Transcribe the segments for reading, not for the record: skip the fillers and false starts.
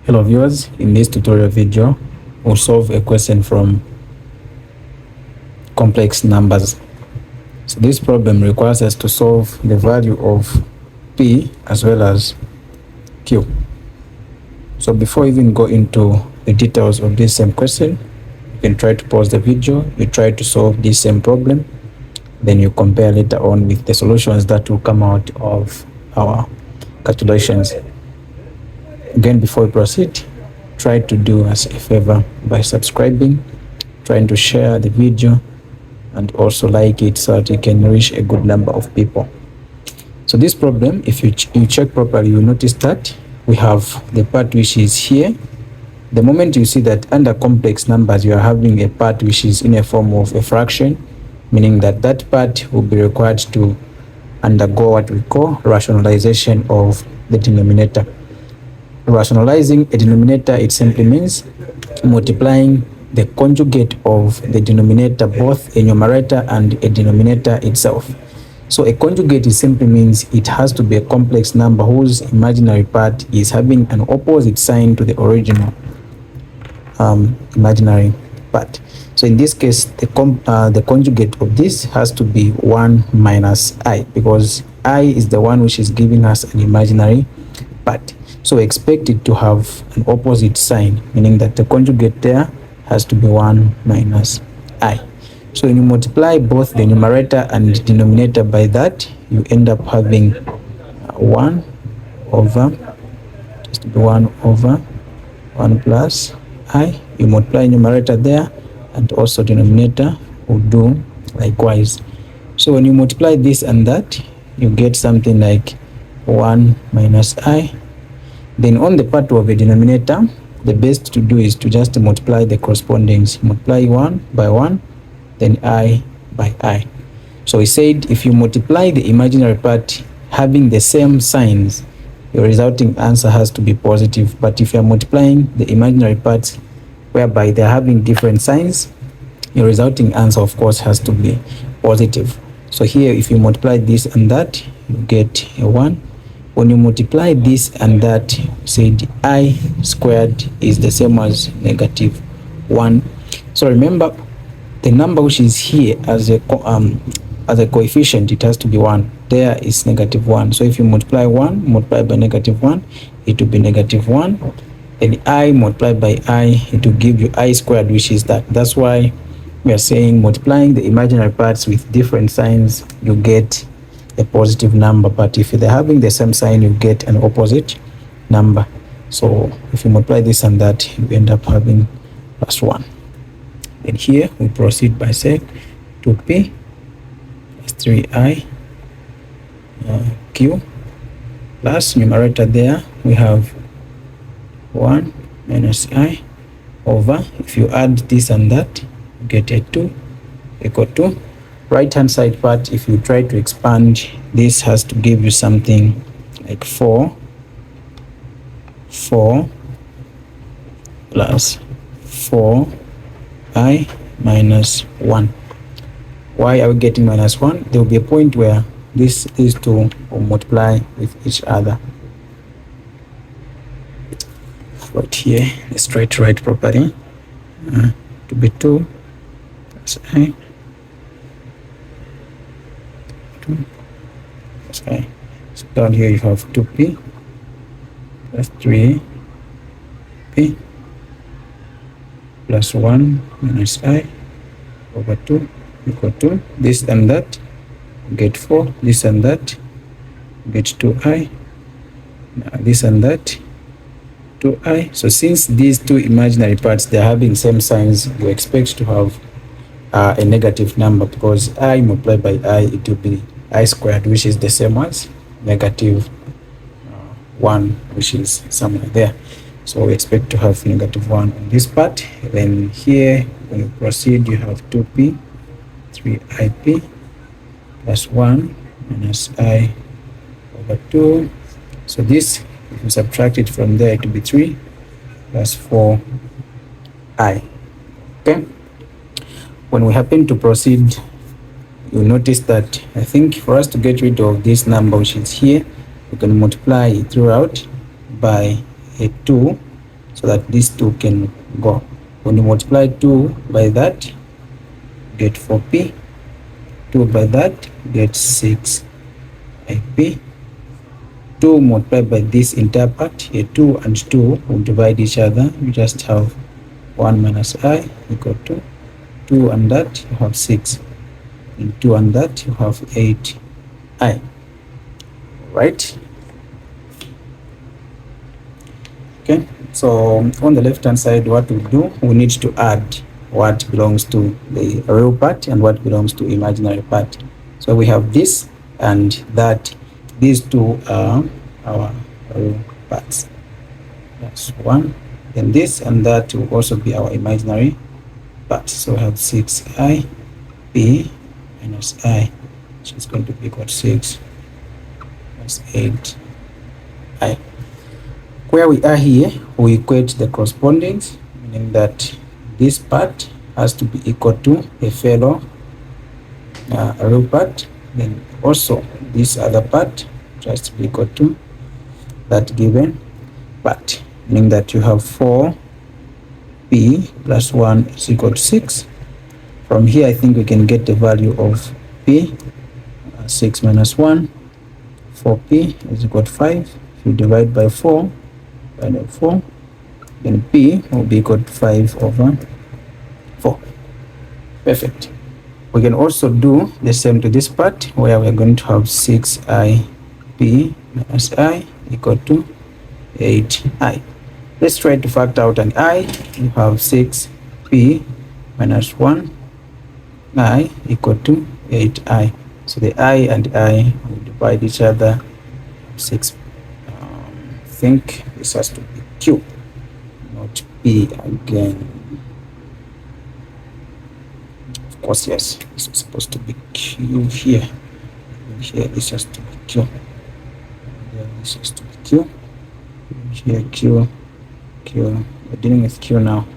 Hello viewers, in this tutorial video we'll solve a question from complex numbers. So this problem requires us to solve the value of P as well as Q. So before even go into the details of this same question, you can try to pause the video, you try to solve this same problem, then you compare later on with the solutions that will come out of our calculations. Again, before we proceed, try to do us a favor by subscribing, trying to share the video, and also like it so that you can reach a good number of people. So this problem, if you check properly, you notice that we have the part which is here. The moment you see that under complex numbers you are having a part which is in a form of a fraction, meaning that that part will be required to undergo what we call rationalization of the denominator. Rationalizing a denominator, it simply means multiplying the conjugate of the denominator, both a numerator and a denominator itself. So a conjugate simply means it has to be a complex number whose imaginary part is having an opposite sign to the original imaginary part. So in this case, the conjugate of this has to be 1 minus I, because I is the one which is giving us an imaginary part. So we expect it to have an opposite sign, meaning that the conjugate there has to be 1 minus I. So when you multiply both the numerator and denominator by that, you end up having 1 over 1 plus I. You multiply numerator there, and also denominator will do likewise. So when you multiply this and that, you get something like 1 minus I. Then on the part of a denominator, the best to do is to just multiply the correspondings. Multiply 1 by 1, then I by I. So we said if you multiply the imaginary part having the same signs, your resulting answer has to be positive. But if you are multiplying the imaginary parts whereby they are having different signs, your resulting answer of course has to be positive. So here if you multiply this and that, you get a 1. When you multiply this and that, said I squared is the same as negative 1. So remember, the number which is here as a coefficient, it has to be 1. There is negative 1. So if you multiply 1 multiplied by negative 1, it will be negative 1. And I multiplied by I, it will give you I squared, which is that. That's why we are saying multiplying the imaginary parts with different signs, you get a positive number. But if they're having the same sign, you get an opposite number. So if you multiply this and that, you end up having plus 1. Then here we proceed by saying 2p plus 3i q plus numerator there we have 1 minus I over, if you add this and that, you get a 2 equal to right hand side part. If you try to expand, this has to give you something like 4 plus 4i minus 1. Why are we getting minus 1? There will be a point where these two will multiply with each other. Right here, let's try to write properly. To be 2 plus I, 2 plus I. So down here you have 2p plus 3p plus 1 minus I over 2 equal to this and that, get 4, this and that, get 2i, this and that, 2i. So since these two imaginary parts, they are having same signs, you expect to have a negative number, because I multiplied by I, it will be I squared, which is the same as negative 1, which is somewhere there. So we expect to have negative 1 on this part. Then here when you proceed, you have 2p 3ip plus 1 minus I over 2. So this, if you subtract it from there, it will be 3 plus 4i. Okay, when we happen to proceed, you notice that I think for us to get rid of this number which is here, we can multiply it throughout by a 2 so that these two can go. When you multiply 2 by that, get 4p. 2 by that, get 6ip. 2 multiplied by this entire part, here 2 and 2 will divide each other. You just have 1 minus I equal to 2 and that, you have 6. And 2 and that, you have 8i. Right? Okay, so on the left hand side, what we do, we need to add what belongs to the real part and what belongs to imaginary part. So we have this and that. These two are our real parts. That's 1. Then this and that will also be our imaginary part. So we have 6i p minus I, which is going to be equal to 6 plus 8i. Where we are here, we equate the correspondings, meaning that this part has to be equal to a fellow real part. Then also this other part has to be equal to that given part, meaning that you have 4p plus 1 is equal to 6. From here, I think we can get the value of p. 6 minus 1, 4p is equal to 5. If you divide by 4, by 4, then p will be equal to 5 over 4. Perfect. We can also do the same to this part, where we're going to have 6ip minus I equal to 8i. Let's try to factor out an I. You have 6p minus 1 I equal to 8i. So the I and I will divide each other. 6. I think this has to be Q, not P again. Of course, yes, this is supposed to be Q here. Here, this has to be Q. Here, this has to be Q. Here, Q. Q. We're dealing with Q now.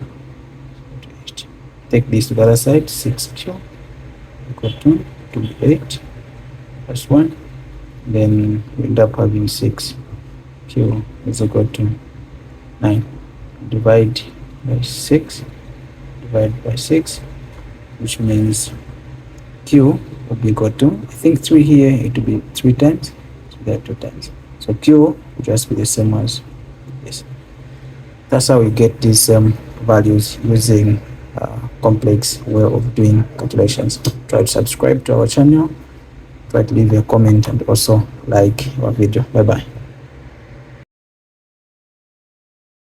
Take this to the other side. 6Q equal to 8 plus 1. Then we end up having 6Q is equal to 9. Divide by 6. Divide by 6, which means Q will be equal to, I think 3 here, it will be 3 times. So there are 2 times. So Q will just be the same as this. That's how we get these values using complex way of doing calculations. Try to subscribe to our channel, try to leave a comment, and also like our video. Bye bye.